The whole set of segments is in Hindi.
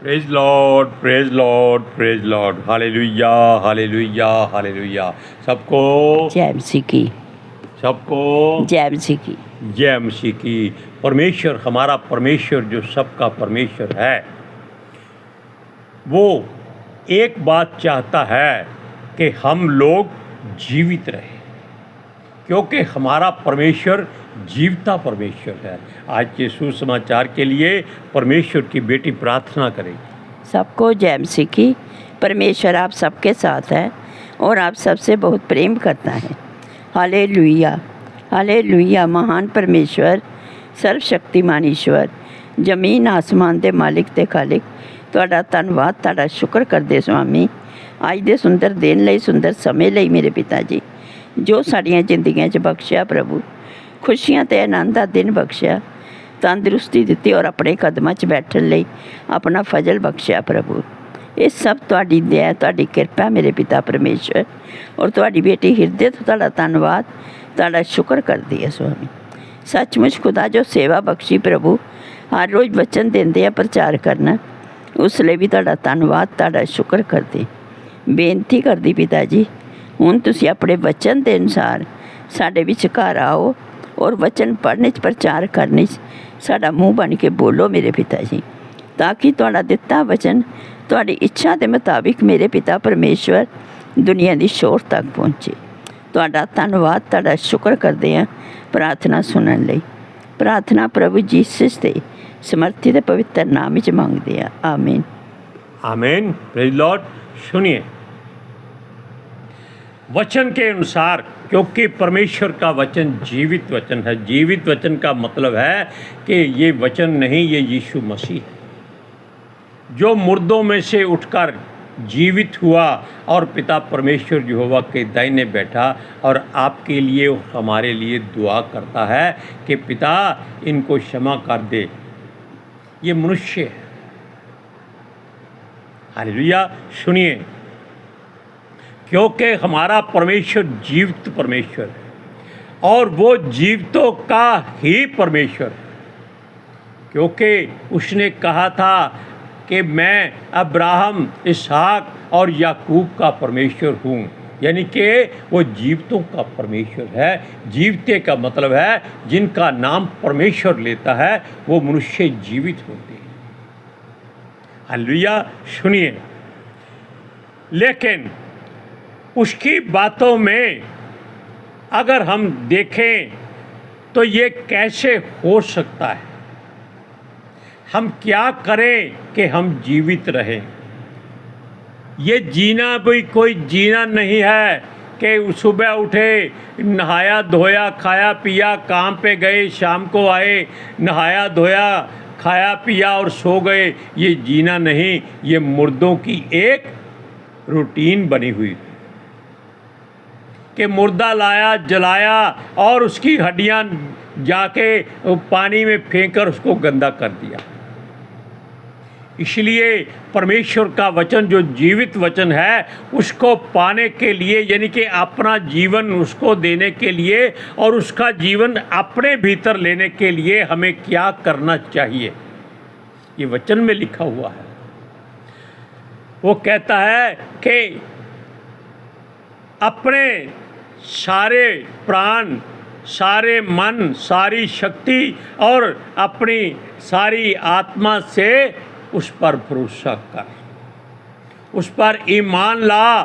Praise Lord, praise Lord, praise Lord. Hallelujah, hallelujah, hallelujah. सबको जय मसीह की, सबको जय मसीह की। जय मसीह की। परमेश्वर, हमारा परमेश्वर जो सबका परमेश्वर है, वो एक बात चाहता है कि हम लोग जीवित रहें, क्योंकि हमारा परमेश्वर जीवता परमेश्वर है। आज के सुसमाचार के लिए परमेश्वर की बेटी प्रार्थना करेगी। सबको जय मसीह की। परमेश्वर आप सबके साथ है और आप सबसे बहुत प्रेम करता है। Hallelujah, hallelujah. महान परमेश्वर, सर्वशक्तिमान ईश्वर, जमीन आसमान दे मालिक ते खालिक, ਤੁਹਾਡਾ ਧੰਨਵਾਦ, ਤੁਹਾਡਾ ਸ਼ੁਕਰ ਕਰਦੇ स्वामी ਅੱਜ ਦੇ ਸੁੰਦਰ ਦਿਨ ਲਈ, ਸੁੰਦਰ ਸਮੇਂ ਲਈ ਮੇਰੇ ਪਿਤਾ ਜੀ, ਜੋ ਸਾਡੀਆਂ ਜ਼ਿੰਦਗੀਆਂ 'ਚ ਬਖਸ਼ਿਆ ਪ੍ਰਭੂ, ਖੁਸ਼ੀਆਂ ਤੇ ਆਨੰਦ ਦਾ ਦਿਨ ਬਖਸ਼ਿਆ, ਤੰਦਰੁਸਤੀ ਦਿੱਤੀ ਔਰ ਆਪਣੇ ਕਦਮਾਂ 'ਚ ਬੈਠਣ ਲਈ ਆਪਣਾ ਫਜ਼ਲ ਬਖਸ਼ਿਆ ਪ੍ਰਭੂ। ਇਹ ਸਭ ਤੁਹਾਡੀ ਦਇਆ, ਤੁਹਾਡੀ ਕਿਰਪਾ ਮੇਰੇ ਪਿਤਾ ਪਰਮੇਸ਼ਵਰ, ਔਰ ਤੁਹਾਡੀ ਬੇਟੀ ਹਿਰਦੇ ਤੋਂ ਤੁਹਾਡਾ ਧੰਨਵਾਦ, ਤੁਹਾਡਾ ਸ਼ੁਕਰ ਕਰਦੀ ਹੈ स्वामी। सचमुच खुदा जो सेवा बख्शी प्रभु, हर रोज़ वचन देंदे आ प्रचार करना, उस लिए भी तुहाडा धन्नवाद, तुहाडा शुक्र करदे। बेनती करदी पिता जी, हुण तुसीं अपने वचन के अनुसार साडे विचकार आओ और वचन पढ़ने च, प्रचार करने च साडा मूँह बन के बोलो मेरे पिता जी, ताकि तुहाडा दिता वचन तुहाडी इच्छा के मुताबिक मेरे पिता परमेश्वर दुनिया की शोर तक पहुँचे। तुहाडा धन्नवाद, तुहाडा शुक्र करदे हैं प्रार्थना सुनने लई। प्रार्थना प्रभु जीसस के समर्थी ते पवित्र नाम च मंगते हैं, आमीन, आमीन। Praise Lord. सुनिए वचन के अनुसार, क्योंकि परमेश्वर का वचन जीवित वचन है। जीवित वचन का मतलब है कि ये वचन नहीं, ये यीशु मसीह है जो मुर्दों में से उठकर जीवित हुआ और पिता परमेश्वर यहोवा के दाहिने बैठा और आपके लिए, हमारे लिए दुआ करता है कि पिता इनको क्षमा कर दे। ये मनुष्य है। हालेलुया। सुनिए, क्योंकि हमारा परमेश्वर जीवित परमेश्वर है और वो जीवितों का ही परमेश्वर है, क्योंकि उसने कहा था कि मैं अब्राहम, इसहाक और याकूब का परमेश्वर हूँ, यानी कि वो जीवितों का परमेश्वर है। जीवते का मतलब है जिनका नाम परमेश्वर लेता है वो मनुष्य जीवित होते हैं। हालेलुया। सुनिए, लेकिन उसकी बातों में अगर हम देखें तो ये कैसे हो सकता है, हम क्या करें कि हम जीवित रहें। ये जीना भी कोई जीना नहीं है कि सुबह उठे, नहाया धोया, खाया पिया, काम पे गए, शाम को आए, नहाया धोया, खाया पिया और सो गए। ये जीना नहीं, ये मुर्दों की एक रूटीन बनी हुई कि मुर्दा लाया, जलाया और उसकी हड्डियां जाके पानी में फेंककर उसको गंदा कर दिया। इसलिए परमेश्वर का वचन जो जीवित वचन है, उसको पाने के लिए, यानी कि अपना जीवन उसको देने के लिए और उसका जीवन अपने भीतर लेने के लिए हमें क्या करना चाहिए, ये वचन में लिखा हुआ है। वो कहता है कि अपने सारे प्राण, सारे मन, सारी शक्ति और अपनी सारी आत्मा से उस पर भरोसा कर, उस पर ईमान ला,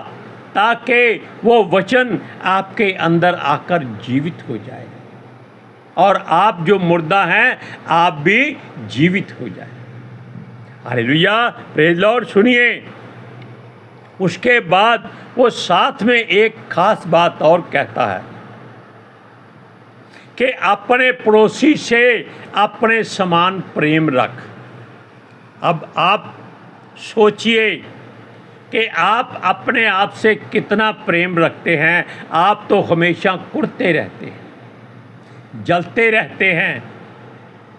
ताकि वो वचन आपके अंदर आकर जीवित हो जाए और आप जो मुर्दा हैं आप भी जीवित हो जाए। Hallelujah, praise Lord. सुनिए, उसके बाद वो साथ में एक खास बात और कहता है कि अपने पड़ोसी से अपने समान प्रेम रख। अब आप सोचिए कि आप अपने आप से कितना प्रेम रखते हैं। आप तो हमेशा कुढ़ते रहते हैं, जलते रहते हैं।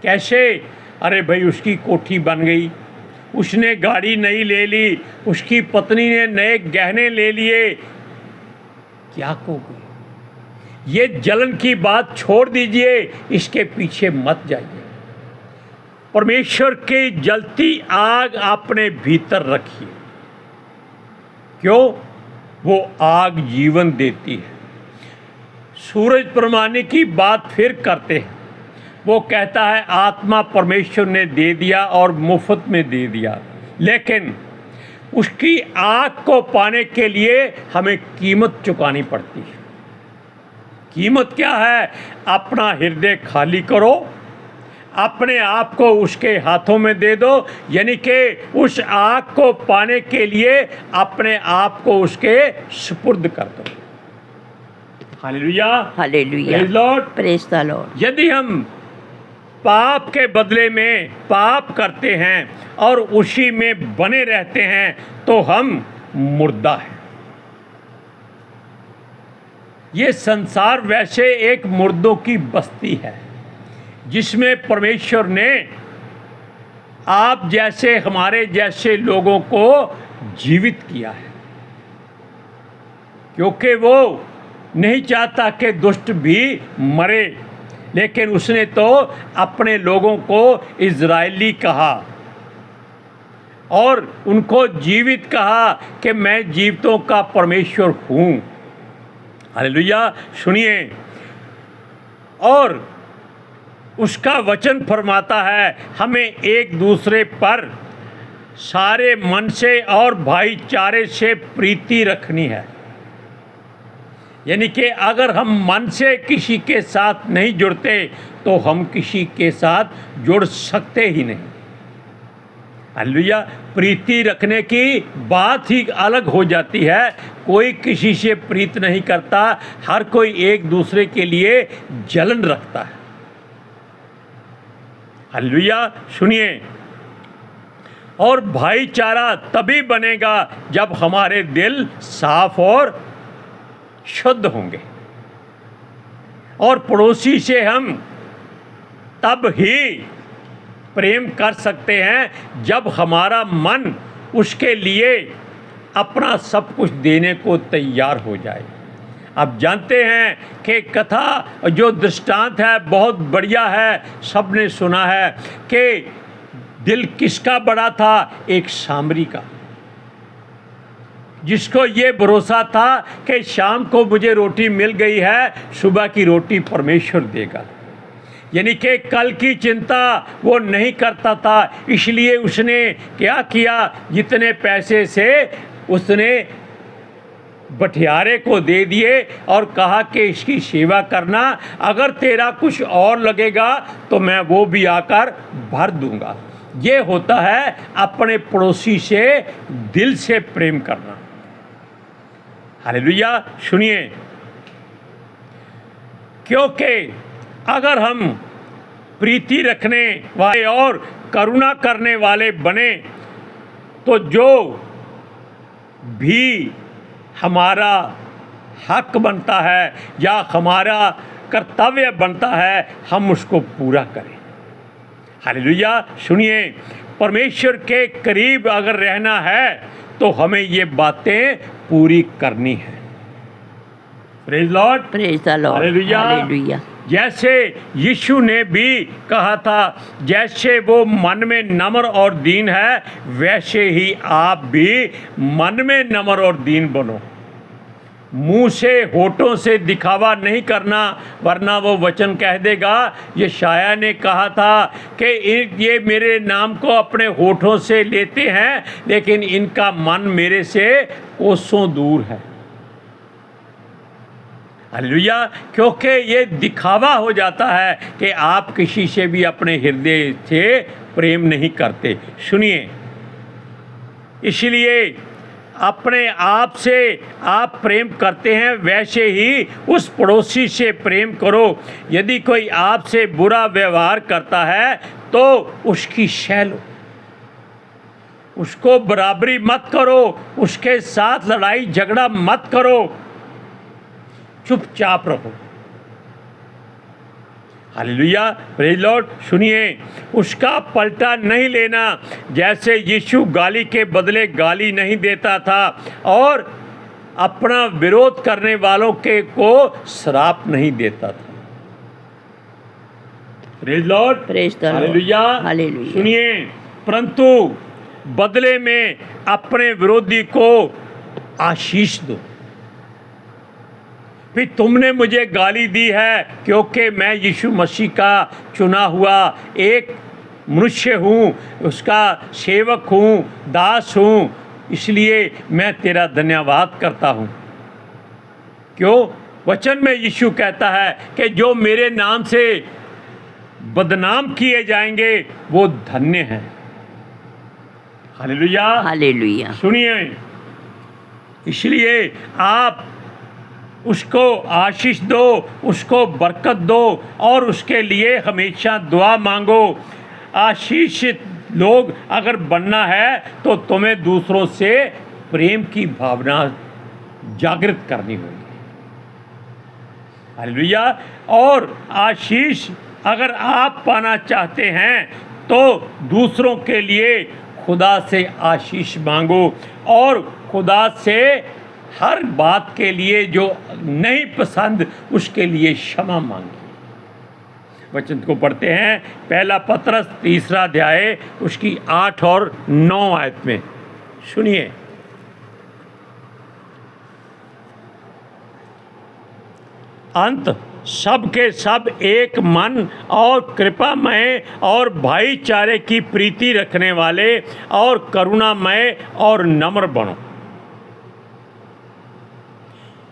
कैसे? अरे भाई, उसकी कोठी बन गई, उसने गाड़ी नई ले ली, उसकी पत्नी ने नए गहने ले लिए, क्या कहोगे? ये जलन की बात छोड़ दीजिए, इसके पीछे मत जाइए। परमेश्वर की जलती आग अपने भीतर रखिए। क्यों? वो आग जीवन देती है। सूरज परमाने की बात फिर करते हैं। वो कहता है आत्मा परमेश्वर ने दे दिया और मुफ्त में दे दिया, लेकिन उसकी आग को पाने के लिए हमें कीमत चुकानी पड़ती है। कीमत क्या है? अपना हृदय खाली करो, अपने आप को उसके हाथों में दे दो, यानी कि उस आग को पाने के लिए अपने आप को उसके सुपुर्द कर दो। Hallelujah, hallelujah, praise Lord, praise the Lord. यदि हम पाप के बदले में पाप करते हैं और उसी में बने रहते हैं तो हम मुर्दा हैं। ये संसार वैसे एक मुर्दों की बस्ती है जिसमें परमेश्वर ने आप जैसे हमारे जैसे लोगों को जीवित किया है, क्योंकि वो नहीं चाहता कि दुष्ट भी मरे, लेकिन उसने तो अपने लोगों को इज़राइली कहा और उनको जीवित कहा कि मैं जीवितों का परमेश्वर हूँ। हालेलुया, सुनिए। और उसका वचन फरमाता है हमें एक दूसरे पर सारे मन से और भाईचारे से प्रीति रखनी है। यानी कि अगर हम मन से किसी के साथ नहीं जुड़ते तो हम किसी के साथ जुड़ सकते ही नहीं। हालेलुया, प्रीति रखने की बात ही अलग हो जाती है। कोई किसी से प्रीत नहीं करता, हर कोई एक दूसरे के लिए जलन रखता है। हालेलुया, सुनिए। और भाईचारा तभी बनेगा जब हमारे दिल साफ और शुद्ध होंगे, और पड़ोसी से हम तब ही प्रेम कर सकते हैं जब हमारा मन उसके लिए अपना सब कुछ देने को तैयार हो जाए। अब जानते हैं कि कथा जो दृष्टांत है बहुत बढ़िया है, सबने सुना है कि दिल किसका बड़ा था? एक सामरी का, जिसको ये भरोसा था कि शाम को मुझे रोटी मिल गई है, सुबह की रोटी परमेश्वर देगा। यानी कि कल की चिंता वो नहीं करता था, इसलिए उसने क्या किया? जितने पैसे से उसने बटियारे को दे दिए और कहा कि इसकी सेवा करना, अगर तेरा कुछ और लगेगा तो मैं वो भी आकर भर दूंगा। ये होता है अपने पड़ोसी से दिल से प्रेम करना। हालेलुया, सुनिए। क्योंकि अगर हम प्रीति रखने वाले और करुणा करने वाले बने तो जो भी हमारा हक बनता है या हमारा कर्तव्य बनता है हम उसको पूरा करें। हालेलुया, सुनिए। परमेश्वर के करीब अगर रहना है तो हमें ये बातें पूरी करनी है। Praise Lord, praise the Lord, hallelujah. Hallelujah. जैसे यीशु ने भी कहा था, जैसे वो मन में नम्र और दीन है वैसे ही आप भी मन में नम्र और दीन बनो। मुंह से होठों से दिखावा नहीं करना, वरना वो वचन कह देगा। यशायाह ने कहा था कि ये मेरे नाम को अपने होठों से लेते हैं लेकिन इनका मन मेरे से कोसों दूर है। हालेलुया, क्योंकि ये दिखावा हो जाता है कि आप किसी से भी अपने हृदय से प्रेम नहीं करते। सुनिए, इसलिए अपने आप से आप प्रेम करते हैं वैसे ही उस पड़ोसी से प्रेम करो। यदि कोई आपसे बुरा व्यवहार करता है तो उसकी सह लो, उसको बराबरी मत करो, उसके साथ लड़ाई झगड़ा मत करो, चुपचाप रहो। Hallelujah, praise Lord. सुनिए, उसका पलटा नहीं लेना। जैसे यीशु गाली के बदले गाली नहीं देता था और अपना विरोध करने वालों के को श्राप नहीं देता था। Praise Lord, Praise the Lord. Hallelujah. Hallelujah. सुनिए, परंतु बदले में अपने विरोधी को आशीष दो। फिर तुमने मुझे गाली दी है क्योंकि मैं यीशु मसीह का चुना हुआ एक मनुष्य हूँ, उसका सेवक हूँ, दास हूँ, इसलिए मैं तेरा धन्यवाद करता हूँ। क्यों? वचन में यीशु कहता है कि जो मेरे नाम से बदनाम किए जाएंगे वो धन्य हैं। Hallelujah, Hallelujah. सुनिए, इसलिए आप उसको आशीष दो, उसको बरकत दो और उसके लिए हमेशा दुआ मांगो। आशीषित लोग अगर बनना है तो तुम्हें दूसरों से प्रेम की भावना जागृत करनी होगी। हालेलुया। और आशीष अगर आप पाना चाहते हैं तो दूसरों के लिए खुदा से आशीष मांगो और खुदा से हर बात के लिए जो नहीं पसंद उसके लिए क्षमा मांगे। वचन को पढ़ते हैं, पहला पतरस 3 अध्याय उसकी 8 और 9 आयत में। सुनिए, अंत सब के सब एक मन और कृपामय और भाईचारे की प्रीति रखने वाले और करुणामय और नम्र बनो।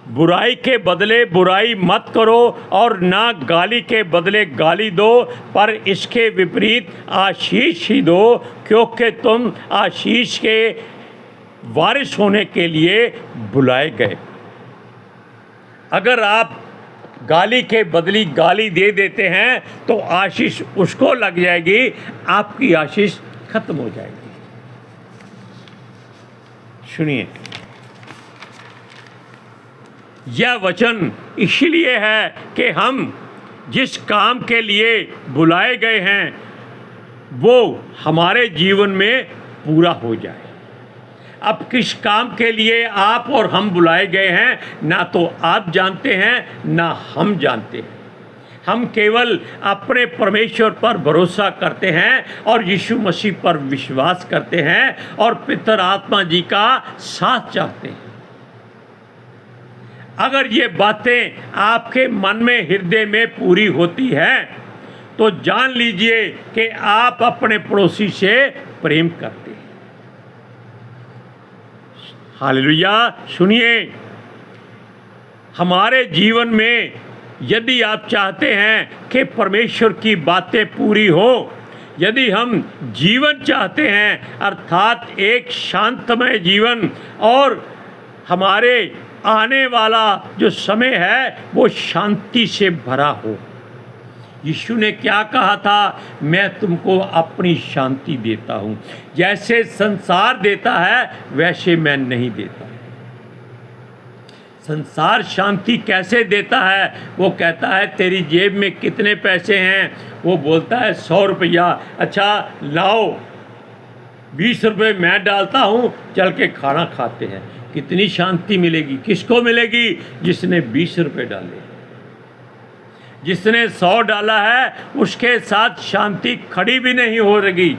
बुराई के बदले बुराई मत करो और ना गाली के बदले गाली दो, पर इसके विपरीत आशीष ही दो, क्योंकि तुम आशीष के वारिस होने के लिए बुलाए गए। अगर आप गाली के बदली गाली दे देते हैं तो आशीष उसको लग जाएगी, आपकी आशीष खत्म हो जाएगी। सुनिए, यह वचन इसलिए है कि हम जिस काम के लिए बुलाए गए हैं वो हमारे जीवन में पूरा हो जाए। अब किस काम के लिए आप और हम बुलाए गए हैं ना तो आप जानते हैं ना हम जानते हैं। हम केवल अपने परमेश्वर पर भरोसा करते हैं और यीशु मसीह पर विश्वास करते हैं और पितर आत्मा जी का साथ चाहते हैं। अगर ये बातें आपके मन में हृदय में पूरी होती हैं तो जान लीजिए कि आप अपने पड़ोसी से प्रेम करते हैं। हालेलुया। सुनिए, हमारे जीवन में यदि आप चाहते हैं कि परमेश्वर की बातें पूरी हो, यदि हम जीवन चाहते हैं अर्थात एक शांतमय जीवन और हमारे आने वाला जो समय है वो शांति से भरा हो। यीशु ने क्या कहा था? मैं तुमको अपनी शांति देता हूँ, जैसे संसार देता है वैसे मैं नहीं देता। संसार शांति कैसे देता है? वो कहता है तेरी जेब में कितने पैसे हैं? वो बोलता है 100 रुपया। अच्छा लाओ, 20 रुपये मैं डालता हूँ, चल के खाना खाते हैं। कितनी शांति मिलेगी? किसको मिलेगी? जिसने 20 रुपये डाले। जिसने 100 डाला है उसके साथ शांति खड़ी भी नहीं हो रही,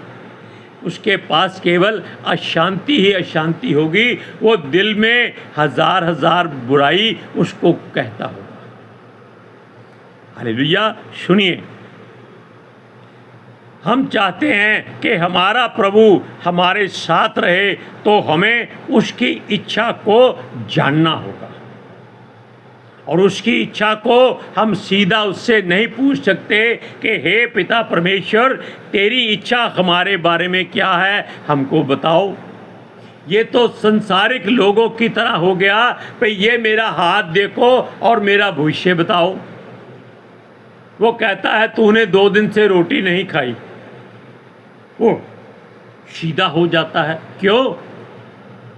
उसके पास केवल अशांति ही अशांति होगी। वो दिल में हजार हजार बुराई उसको कहता होगा। हालेलुया। सुनिए, हम चाहते हैं कि हमारा प्रभु हमारे साथ रहे तो हमें उसकी इच्छा को जानना होगा और उसकी इच्छा को हम सीधा उससे नहीं पूछ सकते कि हे पिता परमेश्वर, तेरी इच्छा हमारे बारे में क्या है, हमको बताओ। ये तो संसारिक लोगों की तरह हो गया, भाई ये मेरा हाथ देखो और मेरा भविष्य बताओ। वो कहता है तूने 2 दिन से रोटी नहीं खाई, वो सीधा हो जाता है। क्यों?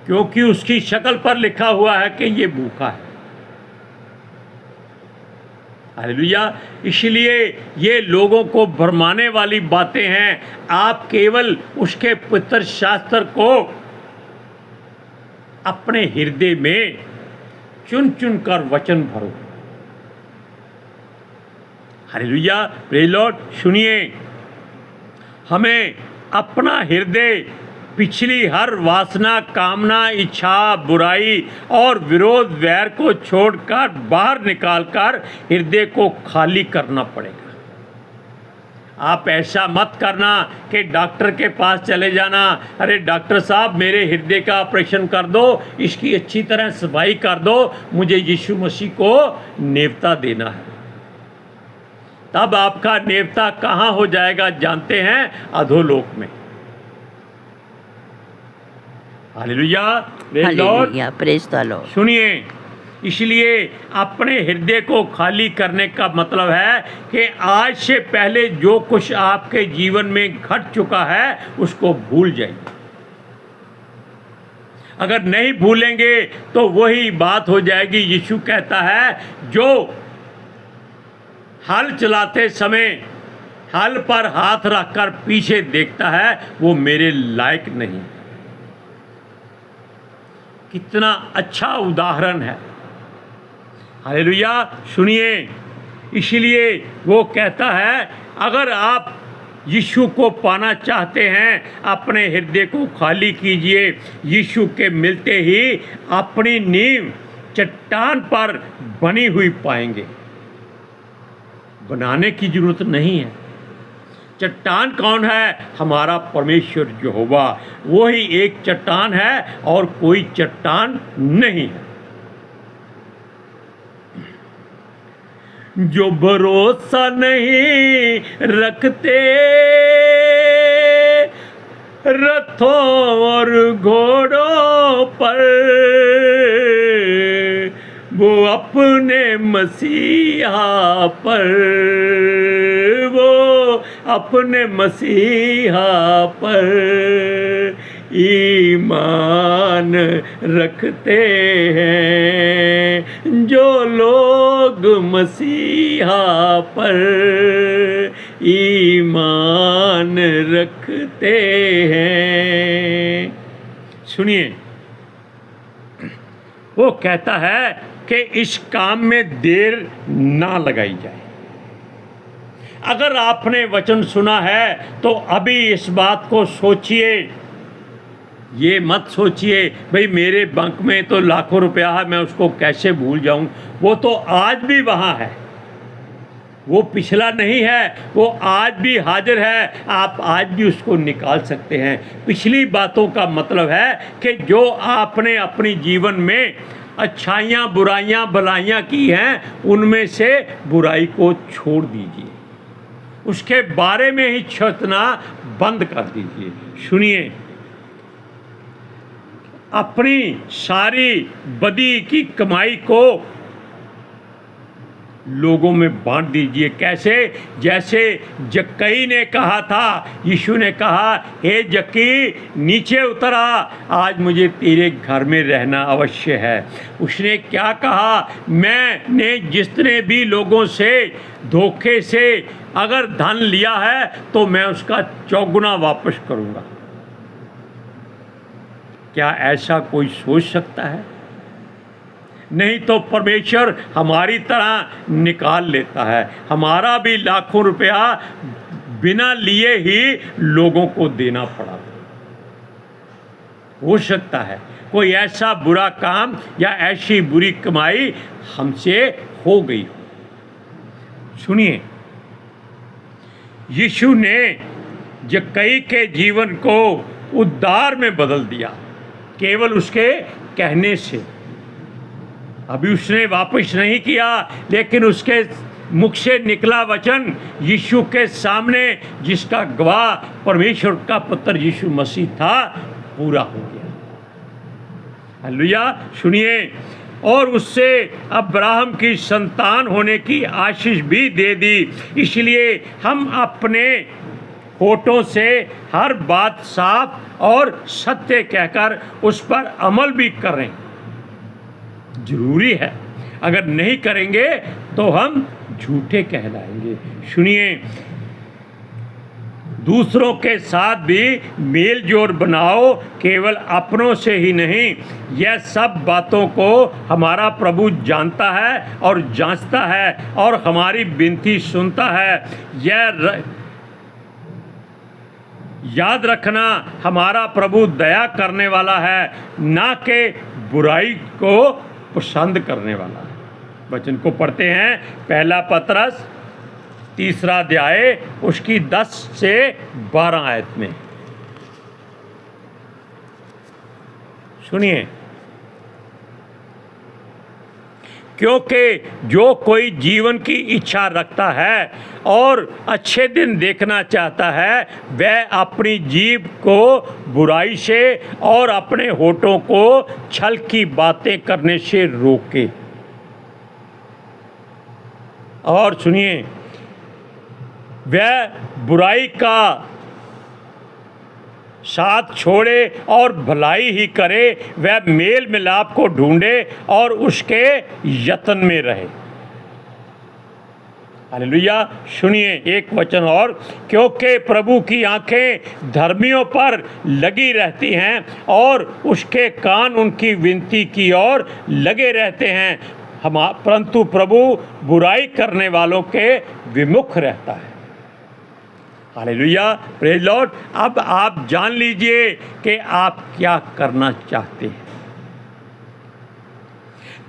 क्योंकि उसकी शक्ल पर लिखा हुआ है कि ये भूखा है। हालेलुया। इसलिए ये लोगों को भरमाने वाली बातें हैं। आप केवल उसके पवित्र शास्त्र को अपने हृदय में चुन चुन कर वचन भरो। Hallelujah, praise Lord. सुनिए, हमें अपना हृदय पिछली हर वासना, कामना, इच्छा, बुराई और विरोध, वैर को छोड़कर बाहर निकालकर हृदय को खाली करना पड़ेगा। आप ऐसा मत करना कि डॉक्टर के पास चले जाना, अरे डॉक्टर साहब मेरे हृदय का ऑपरेशन कर दो, इसकी अच्छी तरह सफाई कर दो, मुझे यीशु मसीह को नेवता देना है। तब आपका नेवता कहाँ हो जाएगा जानते हैं? अधोलोक में। Hallelujah, praise Lord. Hallelujah, praise the Lord. सुनिए, इसलिए अपने हृदय को खाली करने का मतलब है कि आज से पहले जो कुछ आपके जीवन में घट चुका है उसको भूल जाइए। अगर नहीं भूलेंगे तो वही बात हो जाएगी। यीशु कहता है, जो हल चलाते समय हल पर हाथ रखकर पीछे देखता है वो मेरे लायक नहीं। कितना अच्छा उदाहरण है। हालेलुया, सुनिए, इसलिए वो कहता है, अगर आप यीशु को पाना चाहते हैं, अपने हृदय को खाली कीजिए। यीशु के मिलते ही अपनी नींव चट्टान पर बनी हुई पाएंगे। बनाने की जरूरत नहीं है। चट्टान कौन है? हमारा परमेश्वर यहोवा, वही एक चट्टान है और कोई चट्टान नहीं है। जो भरोसा नहीं रखते रथों और घोड़ों पर, वो अपने मसीहा पर, वो अपने मसीहा पर ईमान रखते हैं। जो लोग मसीहा पर ईमान रखते हैं। सुनिए, वो कहता है कि इस काम में देर ना लगाई जाए। अगर आपने वचन सुना है तो अभी इस बात को सोचिए। ये मत सोचिए भाई मेरे बैंक में तो लाखों रुपया है, मैं उसको कैसे भूल जाऊं। वो तो आज भी वहाँ है, वो पिछला नहीं है, वो आज भी हाजिर है। आप आज भी उसको निकाल सकते हैं। पिछली बातों का मतलब है कि जो आपने अपनी जीवन में अच्छाइयाँ, बुराइयाँ, भलाइयाँ की हैं, उनमें से बुराई को छोड़ दीजिए, उसके बारे में ही सोचना बंद कर दीजिए। सुनिए, अपनी सारी बदी की कमाई को लोगों में बांट दीजिए। कैसे? जैसे जक्कई ने कहा था, यीशु ने कहा, हे जक्की नीचे उतर आ, आज मुझे तेरे घर में रहना अवश्य है। उसने क्या कहा? मैंने जितने भी लोगों से धोखे से अगर धन लिया है तो मैं उसका चौगुना वापस करूँगा। क्या ऐसा कोई सोच सकता है? नहीं तो परमेश्वर हमारी तरह निकाल लेता है। हमारा भी लाखों रुपया बिना लिए ही लोगों को देना पड़ा। हो सकता है कोई ऐसा बुरा काम या ऐसी बुरी कमाई हमसे हो गई हो। सुनिए, यीशु ने जक्कई के जीवन को उद्धार में बदल दिया केवल उसके कहने से। अभी उसने वापस नहीं किया, लेकिन उसके मुख से निकला वचन यीशु के सामने, जिसका गवाह परमेश्वर का पुत्र यीशु मसीह था, पूरा हो गया। हालेलुया। सुनिए, और उससे अब्राहम की संतान होने की आशीष भी दे दी। इसलिए हम अपने होठों से हर बात साफ और सत्य कहकर उस पर अमल भी करें। जरूरी है, अगर नहीं करेंगे तो हम झूठे कहलाएंगे। सुनिए, दूसरों के साथ भी मेल जोल बनाओ, केवल अपनों से ही नहीं। यह सब बातों को हमारा प्रभु जानता है और जांचता है और हमारी विनती सुनता है। याद रखना, हमारा प्रभु दया करने वाला है, ना कि बुराई को पसंद करने वाला है। वचन को पढ़ते हैं, पहला पतरस 3 अध्याय उसकी 10 से 12 आयत में। सुनिए, क्योंकि जो कोई जीवन की इच्छा रखता है और अच्छे दिन देखना चाहता है, वह अपनी जीभ को बुराई से और अपने होठों को छल की बातें करने से रोके। और सुनिए, वह बुराई का साथ छोड़े और भलाई ही करे, वह मेल मिलाप को ढूंढे और उसके यत्न में रहे। हालेलुया। सुनिए एक वचन और, क्योंकि प्रभु की आंखें धर्मियों पर लगी रहती हैं और उसके कान उनकी विनती की ओर लगे रहते हैं, परंतु प्रभु बुराई करने वालों के विमुख रहता है। Hallelujah, praise Lord. अब आप जान लीजिए कि आप क्या करना चाहते हैं।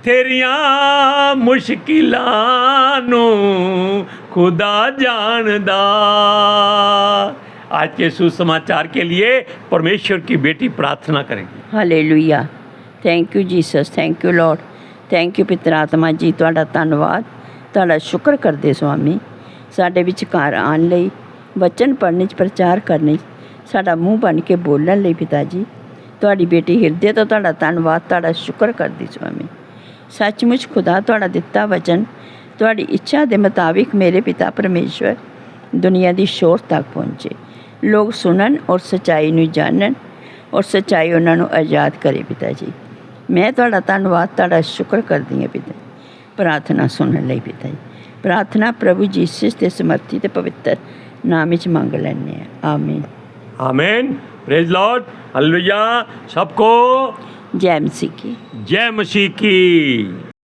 तेरियां मुश्किलां नू खुदा जानदा। आज के सुसमाचार के लिए परमेश्वर की बेटी प्रार्थना करेगी। Hallelujah. Thank you Jesus, thank you Lord, thank you पितर आत्मा जी, ਤੁਹਾਡਾ ਧੰਨਵਾਦ, ਤੁਹਾਡਾ ਸ਼ੁਕਰ ਕਰਦੇ स्वामी, ਸਾਡੇ ਵਿਚਕਾਰ ਆਉਣ ਲਈ, वचन पढ़ने प्रचार करने, साडा मूँह बन के बोलने ਲਈ पिता जी, ਤੁਹਾਡੀ बेटी हिरदे तो ਤੁਹਾਡਾ ਧੰਨਵਾਦ, ਤੁਹਾਡਾ शुक्र करदी स्वामी। सचमुच खुदा ਤੁਹਾਡਾ ਦਿੱਤਾ वचन ਤੁਹਾਡੀ इच्छा के मुताबिक मेरे पिता परमेश्वर दुनिया की शोर तक पहुँचे, लोग सुनन और सच्चाई नूं जानन और सच्चाई उन्होंने आज़ाद करे। पिता जी, मैं ਤੁਹਾਡਾ ਧੰਨਵਾਦ, ਤੁਹਾਡਾ शुक्र करदी हाँ पिता। प्रार्थना सुनने ਲਈ पिता जी, प्रार्थना प्रभु जीसस के समर्थी ते पवित्र नाम विच मंग लैने। आमीन आमीन। Praise Lord. हालेलुया। सबको जय मसीह की। जय मसीह की।